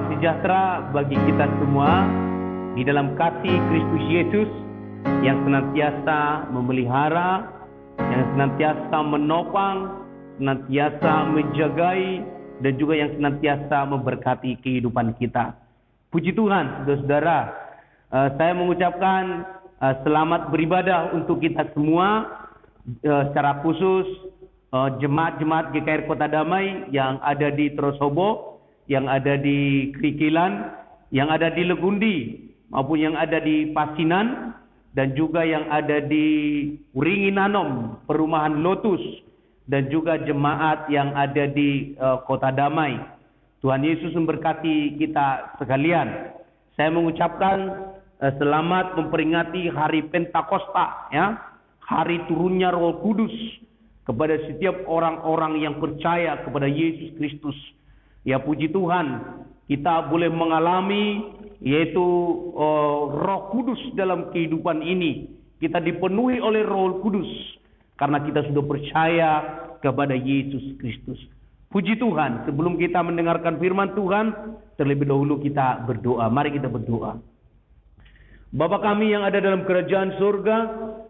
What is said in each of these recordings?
Salam sejahtera bagi kita semua di dalam kasih Kristus Yesus yang senantiasa memelihara, yang senantiasa menopang, senantiasa menjagai, dan juga yang senantiasa memberkati kehidupan kita. Puji Tuhan, saudara-saudara. Saya mengucapkan selamat beribadah untuk kita semua, secara khusus jemaat-jemaat GKR Kota Damai yang ada di Trosobo, yang ada di Krikilan, yang ada di Legundi, maupun yang ada di Pasinan, dan juga yang ada di Uringinanom, Perumahan Lotus, dan juga jemaat yang ada di Kota Damai. Tuhan Yesus memberkati kita sekalian. Saya mengucapkan selamat memperingati hari Pentakosta, ya, hari turunnya Roh Kudus kepada setiap orang-orang yang percaya kepada Yesus Kristus. Ya, puji Tuhan, kita boleh mengalami yaitu Roh Kudus dalam kehidupan ini. Kita dipenuhi oleh Roh Kudus karena kita sudah percaya kepada Yesus Kristus. Puji Tuhan, sebelum kita mendengarkan firman Tuhan, terlebih dahulu kita berdoa. Mari kita berdoa. Bapa kami yang ada dalam kerajaan surga,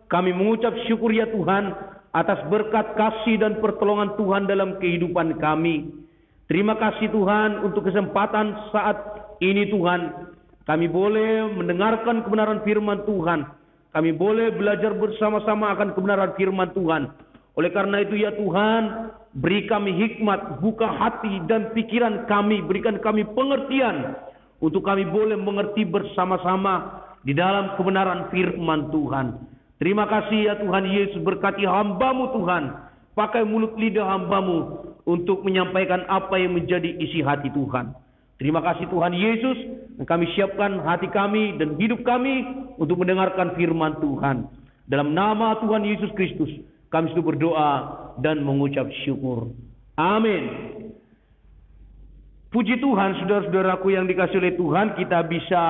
kami mengucap syukur ya Tuhan atas berkat kasih dan pertolongan Tuhan dalam kehidupan kami. Terima kasih Tuhan untuk kesempatan saat ini Tuhan. Kami boleh mendengarkan kebenaran firman Tuhan. Kami boleh belajar bersama-sama akan kebenaran firman Tuhan. Oleh karena itu ya Tuhan, beri kami hikmat, buka hati dan pikiran kami, berikan kami pengertian untuk kami boleh mengerti bersama-sama di dalam kebenaran firman Tuhan. Terima kasih ya Tuhan Yesus, berkati hamba-Mu Tuhan. Pakai mulut lidah hamba-Mu untuk menyampaikan apa yang menjadi isi hati Tuhan. Terima kasih Tuhan Yesus, dan kami siapkan hati kami dan hidup kami untuk mendengarkan firman Tuhan. Dalam nama Tuhan Yesus Kristus, kami sudah berdoa dan mengucap syukur. Amin. Puji Tuhan, saudara-saudaraku yang dikasihi oleh Tuhan, kita bisa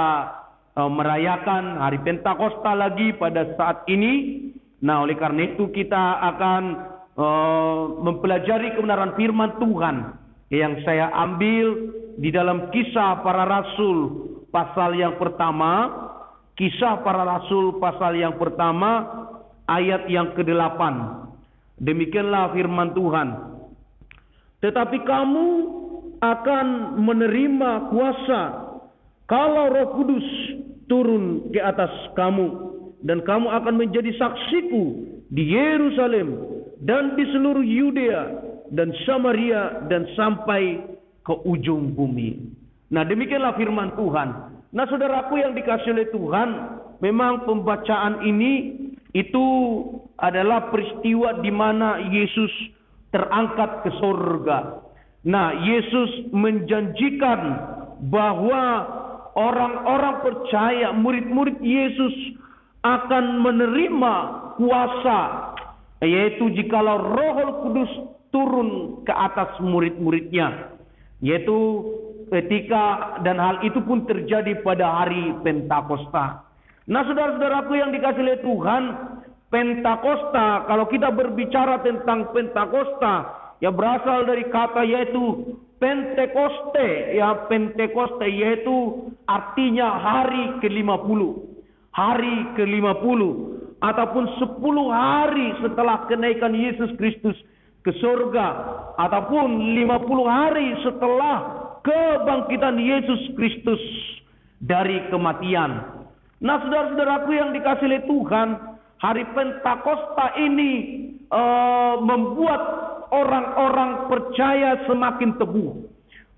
merayakan hari Pentakosta lagi pada saat ini. Nah, oleh karena itu kita akan mempelajari kebenaran firman Tuhan yang saya ambil di dalam Kisah Para Rasul pasal yang pertama. Kisah Para Rasul pasal yang pertama ayat yang ke-8. Demikianlah firman Tuhan. Tetapi kamu akan menerima kuasa kalau Roh Kudus turun ke atas kamu, dan kamu akan menjadi saksiku di Yerusalem dan di seluruh Yudea dan Samaria dan sampai ke ujung bumi. Nah, demikianlah firman Tuhan. Nah, saudaraku yang dikasihi oleh Tuhan, memang pembacaan ini itu adalah peristiwa di mana Yesus terangkat ke surga. Nah, Yesus menjanjikan bahwa orang-orang percaya, murid-murid Yesus akan menerima kuasa, yaitu jikalau Roh Kudus turun ke atas murid-muridnya, yaitu ketika, dan hal itu pun terjadi pada hari Pentakosta. Nah, saudara-saudaraku yang dikasihi oleh Tuhan, Pentakosta, kalau kita berbicara tentang Pentakosta, ya berasal dari kata yaitu Pentekoste, ya Pentekoste, yaitu artinya hari ke-50. Hari ke-50 ataupun 10 hari setelah kenaikan Yesus Kristus ke surga, ataupun 50 hari setelah kebangkitan Yesus Kristus dari kematian. Nah, saudara-saudaraku yang dikasihi oleh Tuhan, hari Pentakosta ini membuat orang-orang percaya semakin teguh,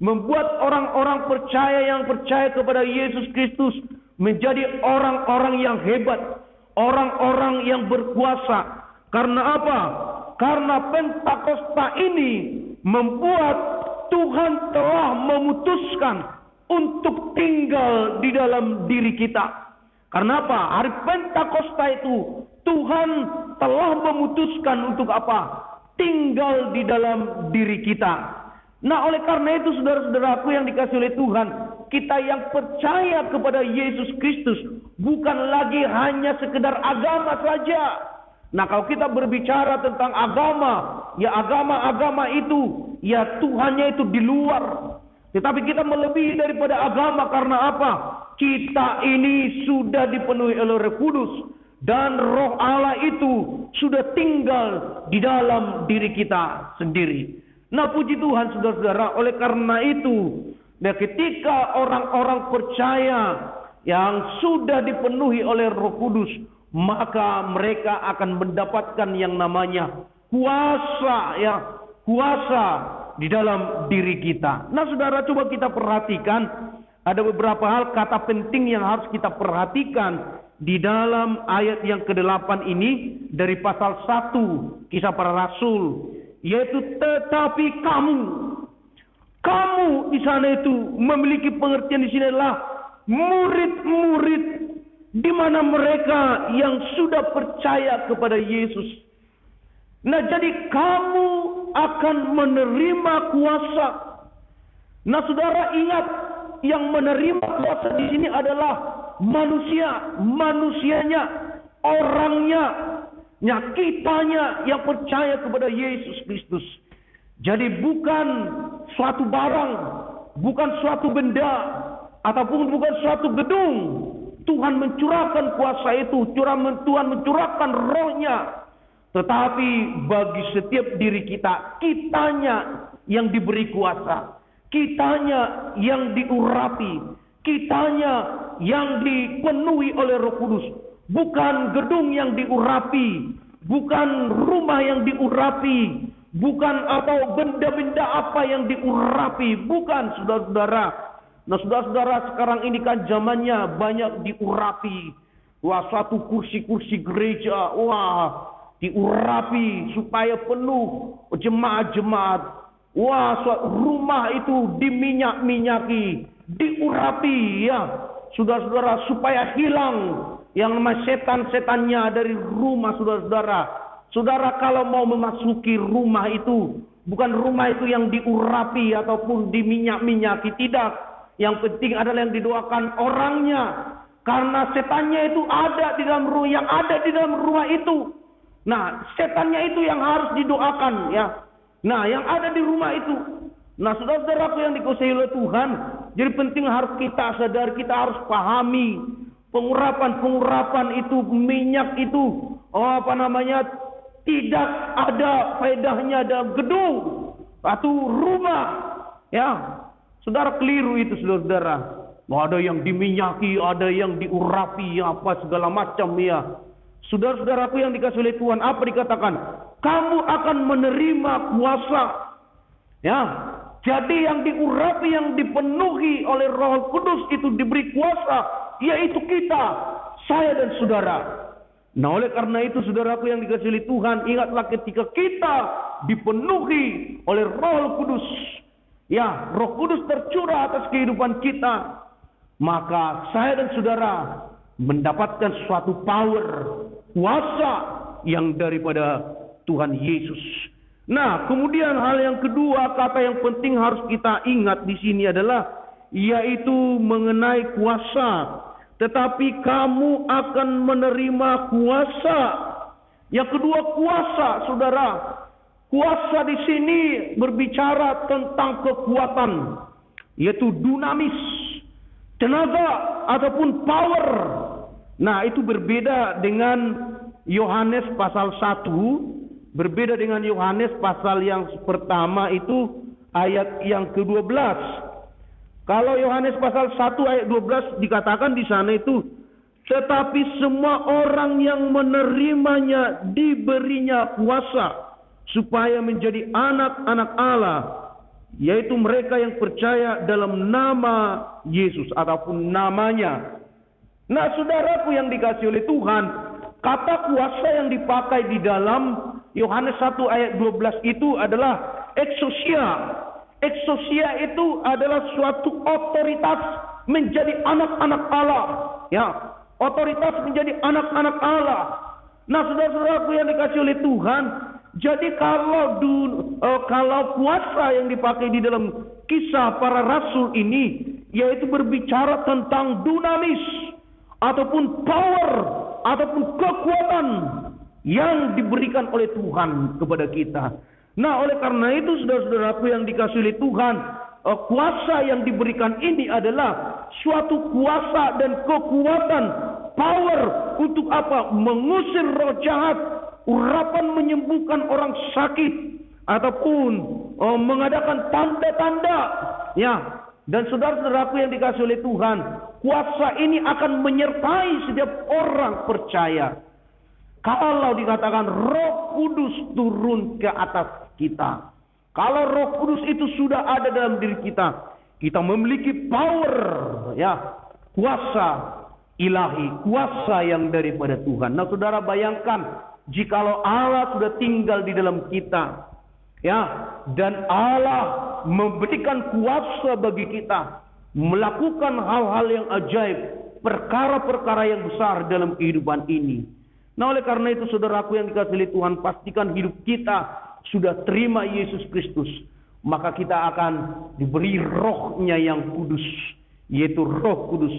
membuat orang-orang percaya yang percaya kepada Yesus Kristus menjadi orang-orang yang hebat, orang-orang yang berkuasa. Karena apa? Karena Pentakosta ini membuat Tuhan telah memutuskan untuk tinggal di dalam diri kita. Karena apa? Hari Pentakosta itu Tuhan telah memutuskan untuk apa? Tinggal di dalam diri kita. Nah, oleh karena itu saudara-saudaraku yang dikasihi oleh Tuhan, kita yang percaya kepada Yesus Kristus bukan lagi hanya sekedar agama saja. Nah, kalau kita berbicara tentang agama, ya agama-agama itu, ya Tuhannya itu di luar. Tetapi kita melebihi daripada agama karena apa? Kita ini sudah dipenuhi oleh Roh Kudus. Dan Roh Allah itu sudah tinggal di dalam diri kita sendiri. Nah puji Tuhan saudara-saudara, oleh karena itu, nah ketika orang-orang percaya yang sudah dipenuhi oleh Roh Kudus, maka mereka akan mendapatkan yang namanya kuasa, ya, kuasa di dalam diri kita. Nah saudara, coba kita perhatikan, ada beberapa hal kata penting yang harus kita perhatikan di dalam ayat yang ke-8 ini dari pasal 1 Kisah Para Rasul, yaitu tetapi kamu di sana itu memiliki pengertian di sini adalah murid-murid, di mana mereka yang sudah percaya kepada Yesus. Nah, jadi kamu akan menerima kuasa. Nah, saudara ingat, yang menerima kuasa di sini adalah manusianya, orangnya, kitanya yang percaya kepada Yesus Kristus. Jadi bukan suatu barang, bukan suatu benda, ataupun bukan suatu gedung. Tuhan mencurahkan kuasa itu, Tuhan mencurahkan Roh-Nya. Tetapi bagi setiap diri kita, kitanya yang diberi kuasa, kitanya yang diurapi, kitanya yang dipenuhi oleh Roh Kudus. Bukan gedung yang diurapi, bukan rumah yang diurapi, bukan atau benda-benda apa yang diurapi, bukan saudara-saudara. Nah saudara-saudara, sekarang ini kan zamannya banyak diurapi. Wah, suatu kursi-kursi gereja, wah, diurapi supaya penuh jemaat-jemaat. Wah, suatu rumah itu diminyak-minyaki, diurapi, ya, saudara-saudara, supaya hilang yang namanya setan-setannya dari rumah saudara-saudara. Saudara kalau mau memasuki rumah itu, bukan rumah itu yang diurapi ataupun diminyak-minyaki, tidak. Yang penting adalah yang didoakan orangnya, karena setannya itu ada di dalam rumah, yang ada di dalam rumah itu. Nah, setannya itu yang harus didoakan, ya. Nah, yang ada di rumah itu. Nah, saudara-saudaraku yang dikasihi oleh Tuhan, jadi penting harus kita sadar, kita harus pahami pengurapan itu, minyak itu, tidak ada faedahnya dalam gedung atau rumah, ya. Saudara keliru itu, saudara-saudara. Ada yang diminyaki, ada yang diurapi, apa segala macam, ya. Saudara-saudaraku yang dikasihi oleh Tuhan, apa dikatakan? Kamu akan menerima kuasa. Ya. Jadi yang diurapi, yang dipenuhi oleh Roh Kudus itu diberi kuasa, yaitu kita, saya dan saudara. Nah, oleh karena itu saudaraku yang dikasihi oleh Tuhan, ingatlah ketika kita dipenuhi oleh Roh Kudus, ya, Roh Kudus tercurah atas kehidupan kita, maka saya dan saudara mendapatkan suatu power, kuasa yang daripada Tuhan Yesus. Nah, kemudian hal yang kedua, kata yang penting harus kita ingat di sini adalah yaitu mengenai kuasa. Tetapi kamu akan menerima kuasa. Yang kedua, kuasa, saudara. Kuasa di sini berbicara tentang kekuatan, yaitu dunamis, tenaga ataupun power. Nah, itu berbeda dengan Yohanes pasal 1, berbeda dengan Yohanes pasal yang pertama itu ayat yang ke-12. Kalau Yohanes pasal 1 ayat 12 dikatakan di sana itu, tetapi semua orang yang menerimanya diberinya kuasa supaya menjadi anak-anak Allah, yaitu mereka yang percaya dalam nama Yesus ataupun namanya. Nah, saudaraku yang dikasihi oleh Tuhan, kata kuasa yang dipakai di dalam Yohanes 1 ayat 12 itu adalah exousia. Exousia itu adalah suatu otoritas menjadi anak-anak Allah, ya, otoritas menjadi anak-anak Allah. Nah, saudara-saudaraku yang dikasihi oleh Tuhan, jadi kalau kuasa yang dipakai di dalam Kisah Para Rasul ini, yaitu berbicara tentang dunamis ataupun power ataupun kekuatan yang diberikan oleh Tuhan kepada kita. Nah, oleh karena itu saudara-saudaraku yang dikasihi oleh Tuhan, kuasa yang diberikan ini adalah suatu kuasa dan kekuatan, power untuk apa? Mengusir roh jahat, urapan menyembuhkan orang sakit, ataupun mengadakan tanda-tanda. Ya, dan saudara-saudaraku yang dikasihi oleh Tuhan, kuasa ini akan menyertai setiap orang percaya. Kalau dikatakan Roh Kudus turun ke atas kita, kalau Roh Kudus itu sudah ada dalam diri kita, kita memiliki power, ya, kuasa ilahi, kuasa yang daripada Tuhan. Nah, saudara bayangkan, jikalau Allah sudah tinggal di dalam kita, ya, dan Allah memberikan kuasa bagi kita melakukan hal-hal yang ajaib, perkara-perkara yang besar dalam kehidupan ini. Nah, oleh karena itu saudaraku yang dikasihi oleh Tuhan, pastikan hidup kita sudah terima Yesus Kristus, maka kita akan diberi rohnya yang kudus, yaitu Roh Kudus,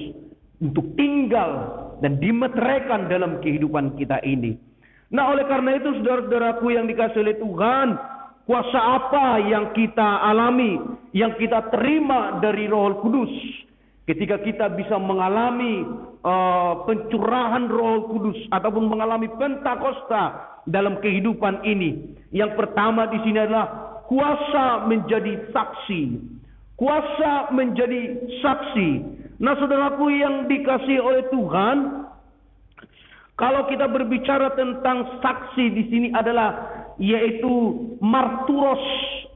untuk tinggal dan dimeteraikan dalam kehidupan kita ini. Nah, oleh karena itu saudara-saudaraku yang dikasihi oleh Tuhan, kuasa apa yang kita alami, yang kita terima dari Roh Kudus ketika kita bisa mengalami pencurahan Roh Kudus ataupun mengalami Pentakosta dalam kehidupan ini? Yang pertama di sini adalah kuasa menjadi saksi. Kuasa menjadi saksi. Nah, saudaraku yang dikasihi oleh Tuhan, kalau kita berbicara tentang saksi di sini adalah yaitu marturos,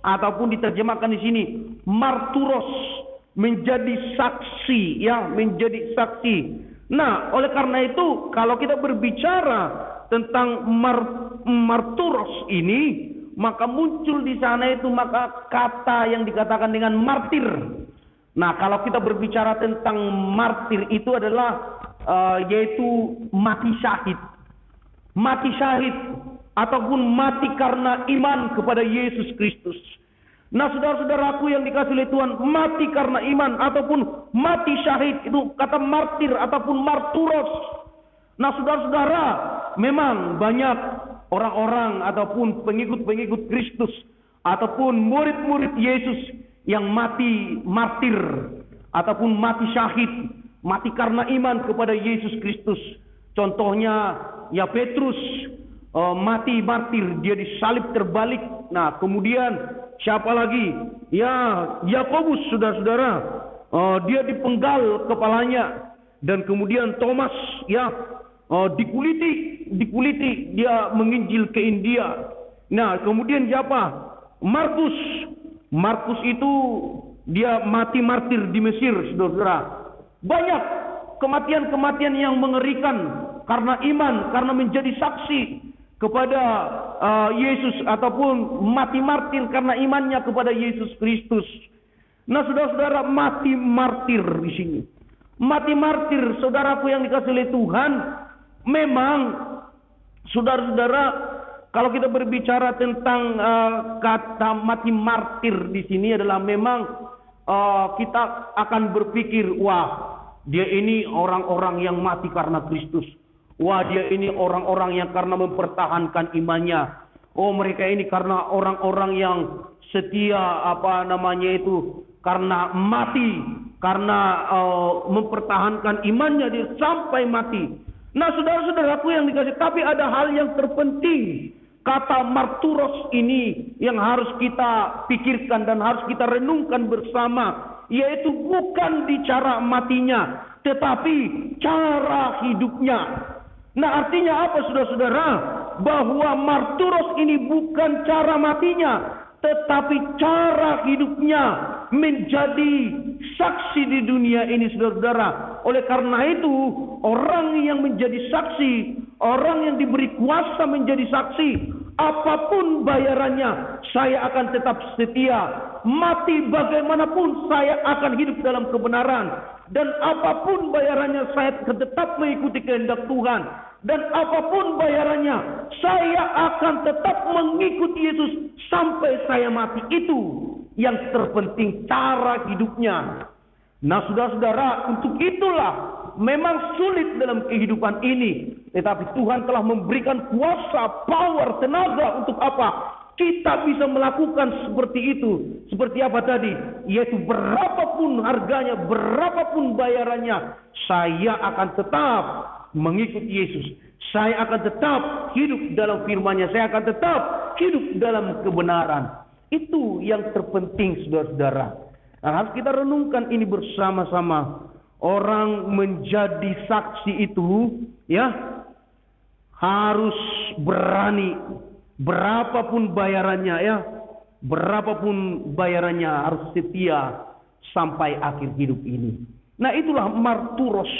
ataupun diterjemahkan di sini marturos, menjadi saksi, ya, menjadi saksi. Nah, oleh karena itu kalau kita berbicara tentang marturos ini, maka muncul di sana itu maka kata yang dikatakan dengan martir. Nah, kalau kita berbicara tentang martir itu adalah yaitu mati syahid. Mati syahid ataupun mati karena iman kepada Yesus Kristus. Nah, saudara-saudaraku yang dikasihi oleh Tuhan, mati karena iman ataupun mati syahid itu kata martir ataupun marturos. Nah, saudara-saudara, memang banyak orang-orang ataupun pengikut-pengikut Kristus ataupun murid-murid Yesus yang mati martir ataupun mati syahid, mati karena iman kepada Yesus Kristus. Contohnya ya Petrus, mati martir, dia disalib terbalik. Nah, kemudian siapa lagi? Ya Yakobus, saudara-saudara, dia dipenggal kepalanya. Dan kemudian Thomas, ya, dikuliti, dia menginjil ke India. Nah, kemudian siapa? Markus itu dia mati martir di Mesir, saudara-saudara. Banyak kematian-kematian yang mengerikan karena iman, karena menjadi saksi kepada Yesus, ataupun mati martir karena imannya kepada Yesus Kristus. Nah, saudara-saudara, mati martir di sini. Mati martir, saudaraku yang dikasihi oleh Tuhan, memang saudara-saudara, kalau kita berbicara tentang kata mati martir di sini adalah memang kita akan berpikir, wah, dia ini orang-orang yang mati karena Kristus. Wah, dia ini orang-orang yang karena mempertahankan imannya. Oh, mereka ini karena orang-orang yang setia, karena mati, karena mempertahankan imannya dia sampai mati. Nah, saudara-saudaraku yang dikasih, tapi ada hal yang terpenting. Kata marturos ini yang harus kita pikirkan dan harus kita renungkan bersama, yaitu bukan di cara matinya, tetapi cara hidupnya. Nah, artinya apa, saudara-saudara? Bahwa marturos ini bukan cara matinya, tetapi cara hidupnya menjadi saksi di dunia ini, saudara-saudara. Oleh karena itu, orang yang menjadi saksi, orang yang diberi kuasa menjadi saksi, apapun bayarannya, saya akan tetap setia. Mati bagaimanapun, saya akan hidup dalam kebenaran. Dan apapun bayarannya, saya tetap mengikuti kehendak Tuhan. Dan apapun bayarannya, saya akan tetap mengikuti Yesus sampai saya mati. Itu yang terpenting, cara hidupnya. Nah, saudara-saudara, untuk itulah memang sulit dalam kehidupan ini. Tetapi Tuhan telah memberikan kuasa, power, tenaga untuk apa? kita bisa melakukan seperti itu. Seperti apa tadi? Yaitu berapapun harganya, berapapun bayarannya, saya akan tetap mengikuti Yesus. Saya akan tetap hidup dalam firman-Nya. Saya akan tetap hidup dalam kebenaran. Itu yang terpenting, saudara-saudara. Nah, harus kita renungkan ini bersama-sama. Orang menjadi saksi itu, ya, harus berani. Berapapun bayarannya, ya, berapapun bayarannya, harus setia sampai akhir hidup ini. Nah, itulah marturos.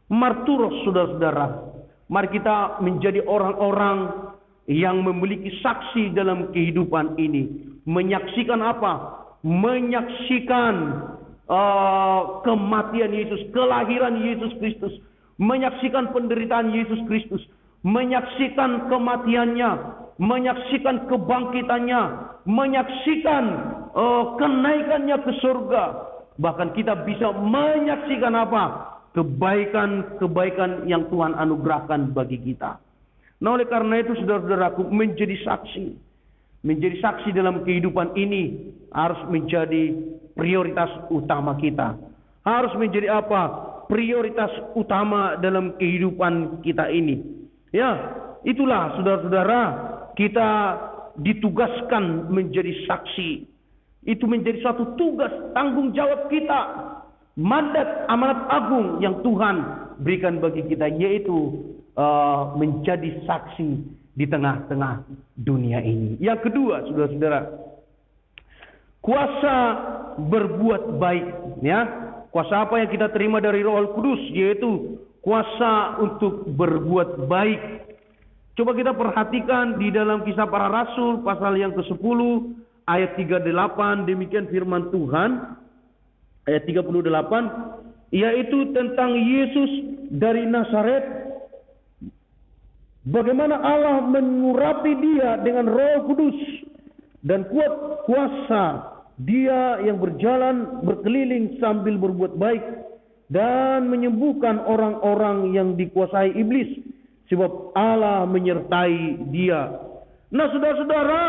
Marturos, saudara-saudara. Mari kita menjadi orang-orang yang memiliki saksi dalam kehidupan ini. Menyaksikan apa? Menyaksikan kematian Yesus, kelahiran Yesus Kristus. Menyaksikan penderitaan Yesus Kristus. Menyaksikan kematiannya. Menyaksikan kebangkitannya. Menyaksikan kenaikannya ke surga. Bahkan kita bisa menyaksikan apa? Kebaikan-kebaikan yang Tuhan anugerahkan bagi kita. Nah, oleh karena itu, saudara-saudaraku, menjadi saksi. Menjadi saksi dalam kehidupan ini harus menjadi prioritas utama kita. Harus menjadi apa? Prioritas utama dalam kehidupan kita ini. Ya, itulah saudara-saudara, kita ditugaskan menjadi saksi. Itu menjadi suatu tugas, tanggung jawab kita. Mandat amanat agung yang Tuhan berikan bagi kita, yaitu menjadi saksi di tengah-tengah dunia ini. Yang kedua, saudara-saudara, kuasa berbuat baik. Ya, kuasa apa yang kita terima dari Roh Kudus, yaitu kuasa untuk berbuat baik. Coba kita perhatikan di dalam Kisah Para Rasul pasal yang ke-10 ayat 38, demikian firman Tuhan. Ayat 38, yaitu tentang Yesus dari Nazaret. Bagaimana Allah mengurapi dia dengan Roh Kudus dan kuat kuasa. Dia yang berjalan berkeliling sambil berbuat baik dan menyembuhkan orang-orang yang dikuasai iblis, sebab Allah menyertai dia. Nah, saudara-saudara,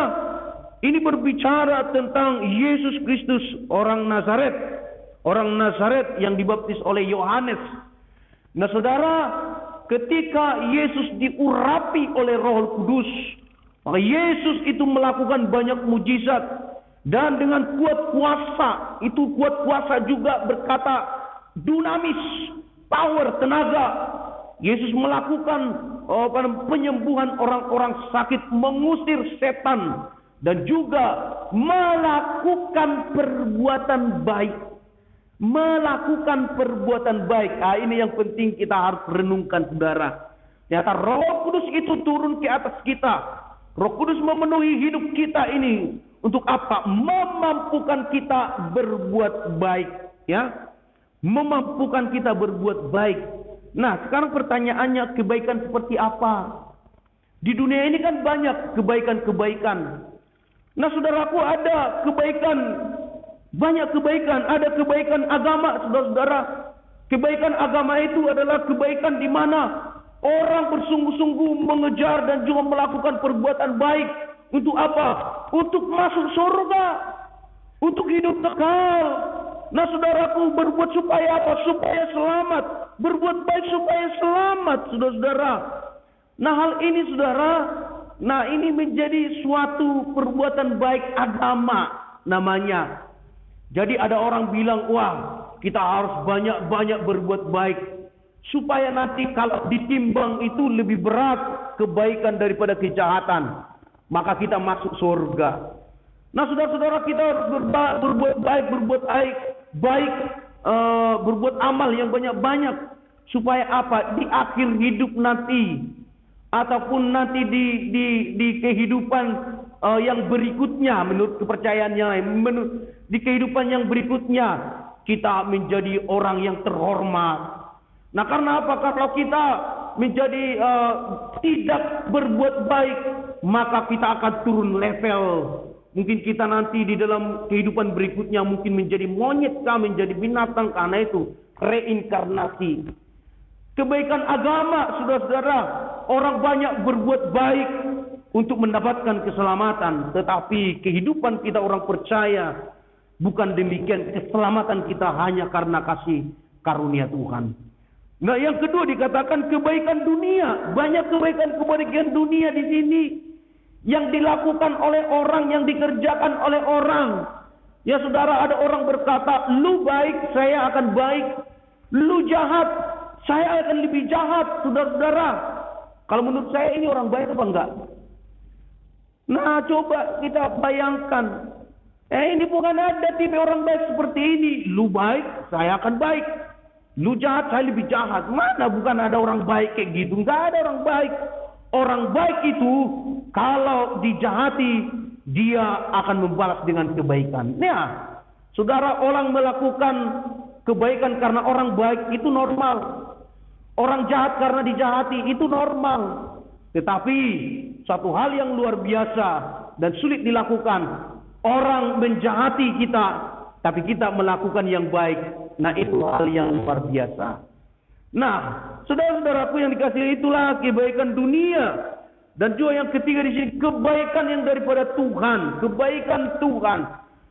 ini berbicara tentang Yesus Kristus, orang Nazaret. Orang Nazaret yang dibaptis oleh Yohanes. Nah, saudara, ketika Yesus diurapi oleh Roh Kudus, maka Yesus itu melakukan banyak mujizat. Dan dengan kuat kuasa, itu kuat kuasa juga berkata dunamis, power, tenaga. Yesus melakukan penyembuhan orang-orang sakit, mengusir setan, dan juga melakukan perbuatan baik. Melakukan perbuatan baik. Nah, ini yang penting kita harus renungkan, saudara. Ternyata Roh Kudus itu turun ke atas kita. Roh Kudus memenuhi hidup kita ini. Untuk apa? Memampukan kita berbuat baik. Ya, memampukan kita berbuat baik. Nah, sekarang pertanyaannya, kebaikan seperti apa? Di dunia ini kan banyak kebaikan-kebaikan. Nah, saudaraku, ada kebaikan. Banyak kebaikan, ada kebaikan agama, saudara-saudara. Kebaikan agama itu adalah kebaikan di mana orang bersungguh-sungguh mengejar dan juga melakukan perbuatan baik. Untuk apa? Untuk masuk surga. Untuk hidup kekal. Nah, saudaraku, berbuat supaya apa? Supaya selamat. Berbuat baik supaya selamat, saudara-saudara. Nah, hal ini, saudara, ini menjadi suatu perbuatan baik agama namanya. Jadi ada orang bilang, wah, kita harus banyak-banyak berbuat baik. Supaya nanti kalau ditimbang itu lebih berat kebaikan daripada kejahatan. Maka kita masuk surga. Nah, saudara-saudara, kita harus berbuat baik, berbuat amal yang banyak-banyak. Supaya apa? Di akhir hidup nanti. Ataupun nanti di kehidupan yang berikutnya, menurut kepercayaannya, di kehidupan yang berikutnya kita menjadi orang yang terhormat. Nah, karena apa? Kalau kita menjadi tidak berbuat baik, maka kita akan turun level. Mungkin kita nanti di dalam kehidupan berikutnya mungkin menjadi monyet kah, menjadi binatang, karena itu reinkarnasi. Kebaikan agama, saudara-saudara, orang banyak berbuat baik. untuk mendapatkan keselamatan, tetapi kehidupan kita orang percaya bukan demikian. Keselamatan kita hanya karena kasih karunia Tuhan. Nah, yang kedua dikatakan kebaikan dunia. Banyak kebaikan dunia di sini yang dilakukan oleh orang, yang dikerjakan oleh orang. Ya saudara, ada orang berkata, lu baik, saya akan baik. Lu jahat, saya akan lebih jahat. Saudara-saudara, kalau menurut saya ini orang baik apa enggak? Nah, coba kita bayangkan. Ini bukan ada tipe orang baik seperti ini. Lu baik, saya akan baik. Lu jahat, saya lebih jahat. Mana bukan ada orang baik kayak gitu. Enggak ada orang baik. Orang baik itu kalau dijahati, dia akan membalas dengan kebaikan. Nah, saudara, orang melakukan kebaikan karena orang baik itu normal. Orang jahat karena dijahati itu normal. Tetapi satu hal yang luar biasa dan sulit dilakukan. Orang menjahati kita, tapi kita melakukan yang baik. Nah, itu hal yang luar biasa. Nah, saudara-saudaraku yang dikasihi, itulah kebaikan dunia. Dan juga yang ketiga di sini, kebaikan yang daripada Tuhan, kebaikan Tuhan.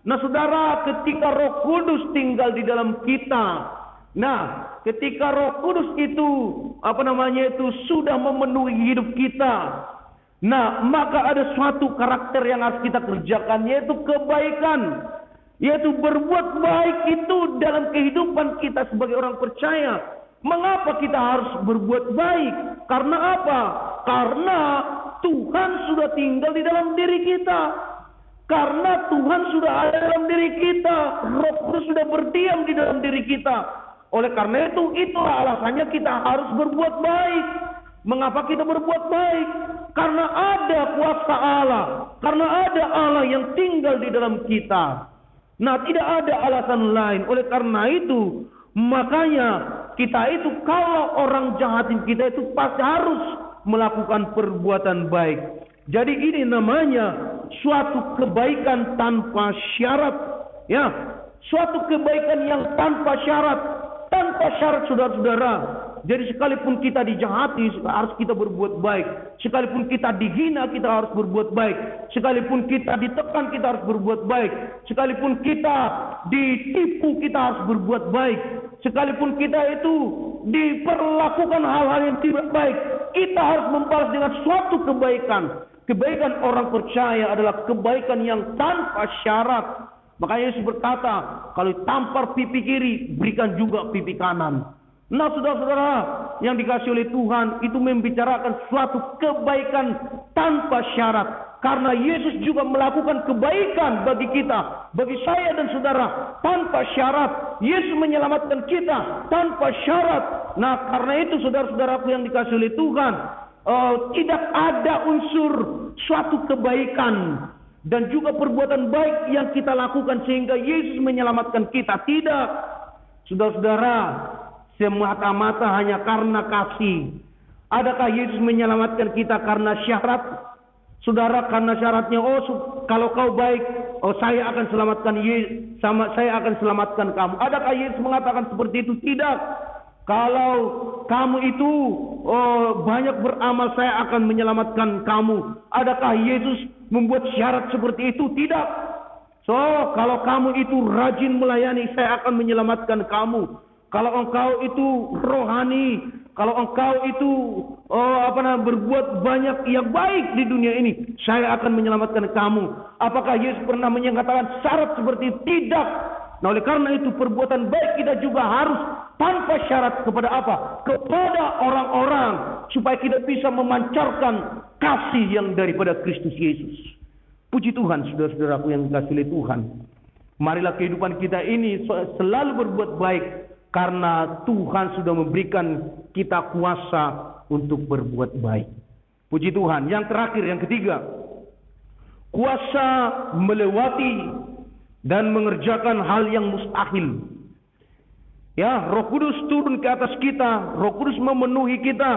Nah, saudara, ketika Roh Kudus tinggal di dalam kita, nah, ketika Roh Kudus itu sudah memenuhi hidup kita, nah, maka ada suatu karakter yang harus kita kerjakan, yaitu kebaikan. Yaitu berbuat baik itu dalam kehidupan kita sebagai orang percaya. Mengapa kita harus berbuat baik? Karena apa? Karena Tuhan sudah tinggal di dalam diri kita. Karena Tuhan sudah ada dalam diri kita. Roh Kudus sudah berdiam di dalam diri kita. Oleh karena itu, itulah alasannya kita harus berbuat baik. Mengapa kita berbuat baik? Karena ada kuasa Allah. Karena ada Allah yang tinggal di dalam kita. Nah, tidak ada alasan lain. Oleh karena itu, makanya kita itu kalau orang jahatin kita itu pasti harus melakukan perbuatan baik. Jadi ini namanya suatu kebaikan tanpa syarat. Ya, suatu kebaikan yang tanpa syarat. Tanpa syarat, saudara-saudara. Jadi sekalipun kita dijahati, harus kita berbuat baik. Sekalipun kita dihina, kita harus berbuat baik. Sekalipun kita ditekan, kita harus berbuat baik. Sekalipun kita ditipu, kita harus berbuat baik. Sekalipun kita itu diperlakukan hal-hal yang tidak baik, kita harus membalas dengan suatu kebaikan. Kebaikan orang percaya adalah kebaikan yang tanpa syarat. Makanya Yesus berkata, kalau tampar pipi kiri, berikan juga pipi kanan. Nah, saudara-saudara yang dikasihi oleh Tuhan, itu membicarakan suatu kebaikan tanpa syarat. Karena Yesus juga melakukan kebaikan bagi kita, bagi saya dan saudara, tanpa syarat. Yesus menyelamatkan kita tanpa syarat. Nah, karena itu saudara-saudaraku yang dikasihi oleh Tuhan, tidak ada unsur suatu kebaikan dan juga perbuatan baik yang kita lakukan sehingga Yesus menyelamatkan kita. Tidak, saudara-saudara. Semata-mata hanya karena kasih. Adakah Yesus menyelamatkan kita karena syarat? Saudara, karena syaratnya, kalau kau baik, saya akan selamatkan saya akan selamatkan kamu. Adakah Yesus mengatakan seperti itu? Tidak. Kalau kamu itu banyak beramal, saya akan menyelamatkan kamu. Adakah Yesus membuat syarat seperti itu? Tidak. Kalau kamu itu rajin melayani, saya akan menyelamatkan kamu. Kalau engkau itu rohani, kalau engkau itu berbuat banyak yang baik di dunia ini, saya akan menyelamatkan kamu. Apakah Yesus pernah menyatakan syarat seperti itu? Tidak. Nah, oleh karena itu perbuatan baik kita juga harus tanpa syarat kepada apa? Kepada orang-orang, supaya kita bisa memancarkan kasih yang daripada Kristus Yesus. Puji Tuhan, saudara-saudaraku yang dikasihi oleh Tuhan. Marilah kehidupan kita ini selalu berbuat baik. Karena Tuhan sudah memberikan kita kuasa untuk berbuat baik. Puji Tuhan. Yang terakhir, yang ketiga. Kuasa melewati dan mengerjakan hal yang mustahil. Ya, Roh Kudus turun ke atas kita. Roh Kudus memenuhi kita.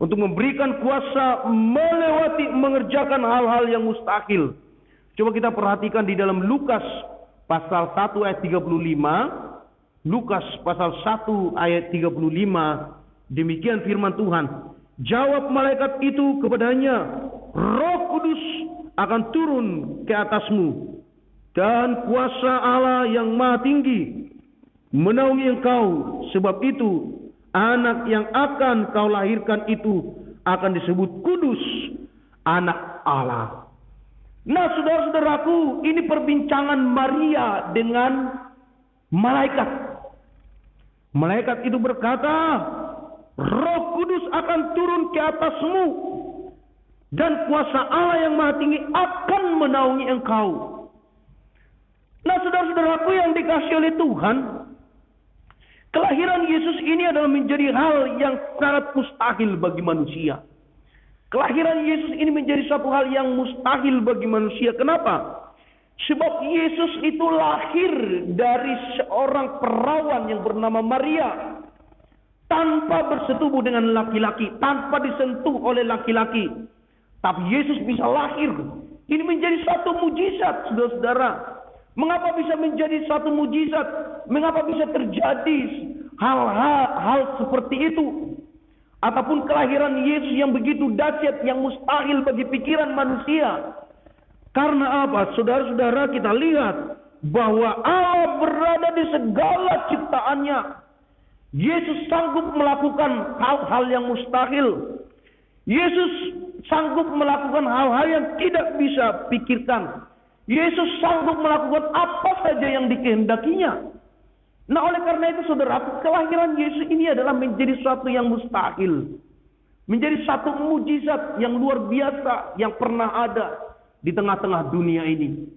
Untuk memberikan kuasa melewati, mengerjakan hal-hal yang mustahil. Coba kita perhatikan di dalam Lukas pasal 1 ayat 35. Lukas pasal 1 ayat 35, demikian firman Tuhan. Jawab malaikat itu kepadanya, Roh Kudus Kudus akan turun ke atasmu, dan kuasa Allah yang Maha Tinggi menaungi engkau. Sebab itu anak yang akan kau lahirkan itu akan disebut kudus, anak Allah. Nah, saudara-saudaraku, ini perbincangan Maria dengan malaikat. Malaikat itu berkata, Roh Kudus akan turun ke atasmu, dan kuasa Allah yang Maha Tinggi akan menaungi engkau. Nah, saudara-saudaraku yang dikasihi oleh Tuhan, kelahiran Yesus ini adalah menjadi hal yang sangat mustahil bagi manusia. Kelahiran Yesus ini menjadi suatu hal yang mustahil bagi manusia. Kenapa? Sebab Yesus itu lahir dari seorang perawan yang bernama Maria, tanpa bersetubuh dengan laki-laki, tanpa disentuh oleh laki-laki. Tapi Yesus bisa lahir. Ini menjadi satu mujizat, saudara-saudara. Mengapa bisa menjadi satu mujizat? Mengapa bisa terjadi hal-hal seperti itu? Ataupun kelahiran Yesus yang begitu dahsyat, yang mustahil bagi pikiran manusia. Karena apa? Saudara-saudara, kita lihat bahwa Allah berada di segala ciptaannya. Yesus sanggup melakukan hal-hal yang mustahil. Yesus sanggup melakukan hal-hal yang tidak bisa pikirkan. Yesus sanggup melakukan apa saja yang dikehendakinya. Nah, oleh karena itu, saudara, kelahiran Yesus ini adalah menjadi suatu yang mustahil. Menjadi satu mujizat yang luar biasa yang pernah ada di tengah-tengah dunia ini.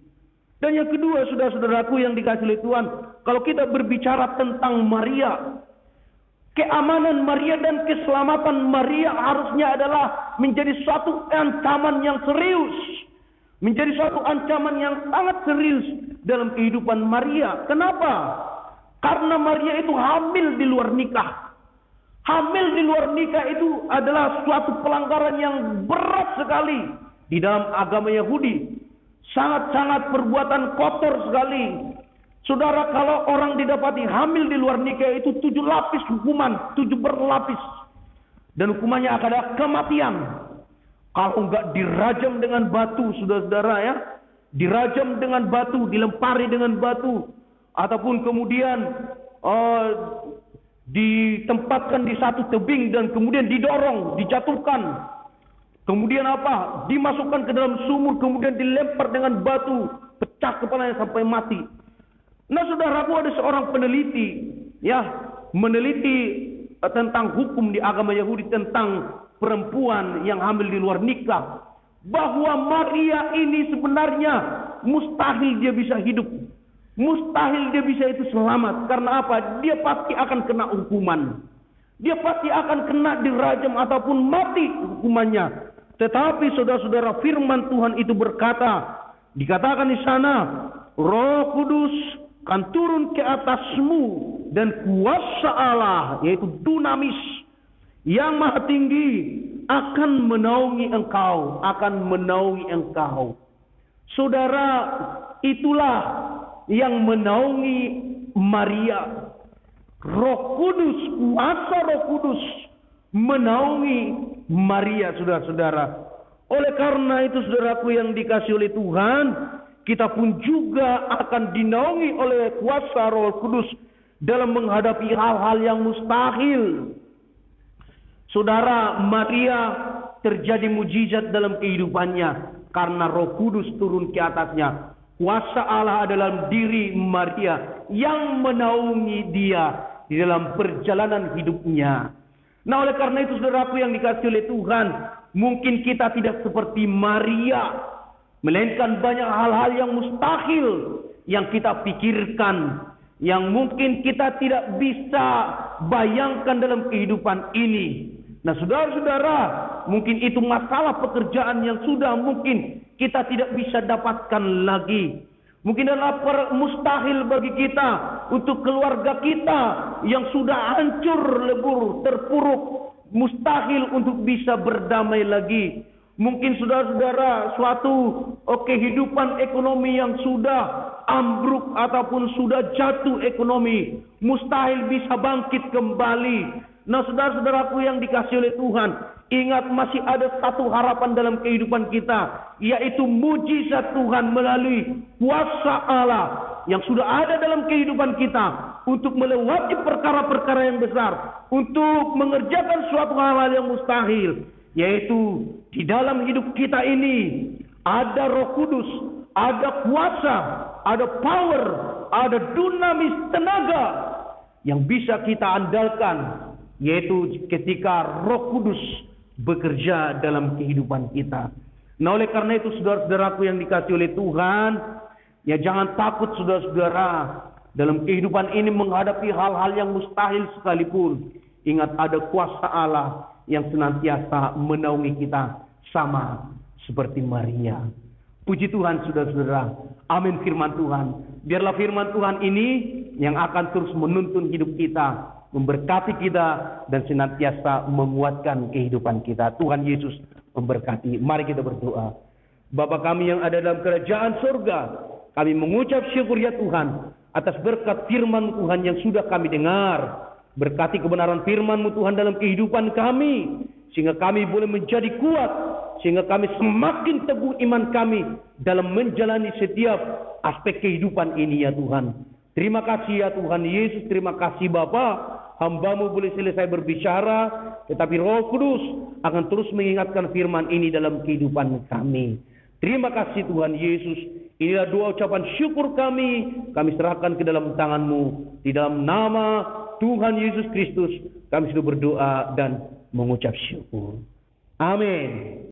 Dan yang kedua, saudara-saudaraku yang dikasihi oleh Tuhan, kalau kita berbicara tentang Maria, keamanan Maria dan keselamatan Maria harusnya adalah menjadi suatu ancaman yang serius. Menjadi suatu ancaman yang sangat serius dalam kehidupan Maria. Kenapa? Karena Maria itu hamil di luar nikah. Hamil di luar nikah itu adalah suatu pelanggaran yang berat sekali di dalam agama Yahudi. Sangat-sangat perbuatan kotor sekali. Saudara, kalau orang didapati hamil di luar nikah itu 7 lapis hukuman, 7 berlapis. Dan hukumannya akan ada kematian. Kalau enggak dirajam dengan batu, saudara-saudara ya. Dirajam dengan batu, dilempari dengan batu. Ataupun kemudian ditempatkan di satu tebing dan kemudian didorong, dijatuhkan. Kemudian apa? Dimasukkan ke dalam sumur, kemudian dilempar dengan batu, pecah kepalanya sampai mati. Nah, saudaraku, ada seorang peneliti, ya, meneliti tentang hukum di agama Yahudi tentang perempuan yang hamil di luar nikah, bahwa Maria ini sebenarnya mustahil dia bisa hidup. Mustahil dia bisa itu selamat. Karena apa? Dia pasti akan kena hukuman. Dia pasti akan kena dirajam ataupun mati hukumannya. Tetapi saudara-saudara, firman Tuhan itu berkata, dikatakan di sana, Roh Kudus akan turun ke atasmu, dan kuasa Allah, yaitu dunamis, yang Maha Tinggi akan menaungi engkau, akan menaungi engkau. Saudara, itulah yang menaungi Maria. Roh Kudus, kuasa Roh Kudus menaungi Maria, saudara-saudara. Oleh karena itu, saudaraku yang dikasihi oleh Tuhan, kita pun juga akan dinaungi oleh kuasa Roh Kudus dalam menghadapi hal-hal yang mustahil. Saudara, Maria terjadi mujizat dalam kehidupannya karena Roh Kudus turun ke atasnya. Kuasa Allah adalah diri Maria yang menaungi dia di dalam perjalanan hidupnya. Nah, oleh karena itu, saudaraku yang dikasihi oleh Tuhan, mungkin kita tidak seperti Maria, melainkan banyak hal-hal yang mustahil yang kita pikirkan, yang mungkin kita tidak bisa bayangkan dalam kehidupan ini. Nah, saudara-saudara, mungkin itu masalah pekerjaan yang sudah mungkin kita tidak bisa dapatkan lagi. Mungkin adalah mustahil bagi kita, untuk keluarga kita yang sudah hancur lebur, terpuruk, mustahil untuk bisa berdamai lagi. Mungkin saudara-saudara, suatu kehidupan ekonomi yang sudah ambruk ataupun sudah jatuh ekonomi, mustahil bisa bangkit kembali. Nah, saudara-saudaraku yang dikasihi oleh Tuhan, Ingat, masih ada satu harapan dalam kehidupan kita, yaitu mujizat Tuhan melalui kuasa Allah yang sudah ada dalam kehidupan kita untuk melewati perkara-perkara yang besar, untuk mengerjakan suatu hal-hal yang mustahil, yaitu di dalam hidup kita ini ada Roh Kudus, ada kuasa, ada power, ada dunamis tenaga yang bisa kita andalkan, yaitu ketika Roh Kudus bekerja dalam kehidupan kita. Nah, oleh karena itu saudara-saudaraku yang dikasihi oleh Tuhan, ya jangan takut saudara-saudara dalam kehidupan ini menghadapi hal-hal yang mustahil sekalipun. Ingat, ada kuasa Allah yang senantiasa menaungi kita sama seperti Maria. Puji Tuhan saudara-saudara. Amin firman Tuhan. Biarlah firman Tuhan ini yang akan terus menuntun hidup kita, memberkati kita, dan senantiasa menguatkan kehidupan kita. Tuhan Yesus memberkati. Mari kita berdoa. Bapa kami yang ada dalam kerajaan surga, kami mengucap syukur ya Tuhan atas berkat firman Tuhan yang sudah kami dengar. Berkati kebenaran firman-Mu Tuhan dalam kehidupan kami, sehingga kami boleh menjadi kuat, sehingga kami semakin teguh iman kami dalam menjalani setiap aspek kehidupan ini ya Tuhan. Terima kasih ya Tuhan Yesus, terima kasih Bapa. Hamba-Mu boleh selesai berbicara, tetapi Roh Kudus akan terus mengingatkan firman ini dalam kehidupan kami. Terima kasih Tuhan Yesus. Inilah doa ucapan syukur kami serahkan ke dalam tangan-Mu. Di dalam nama Tuhan Yesus Kristus kami sudah berdoa dan mengucap syukur. Amin.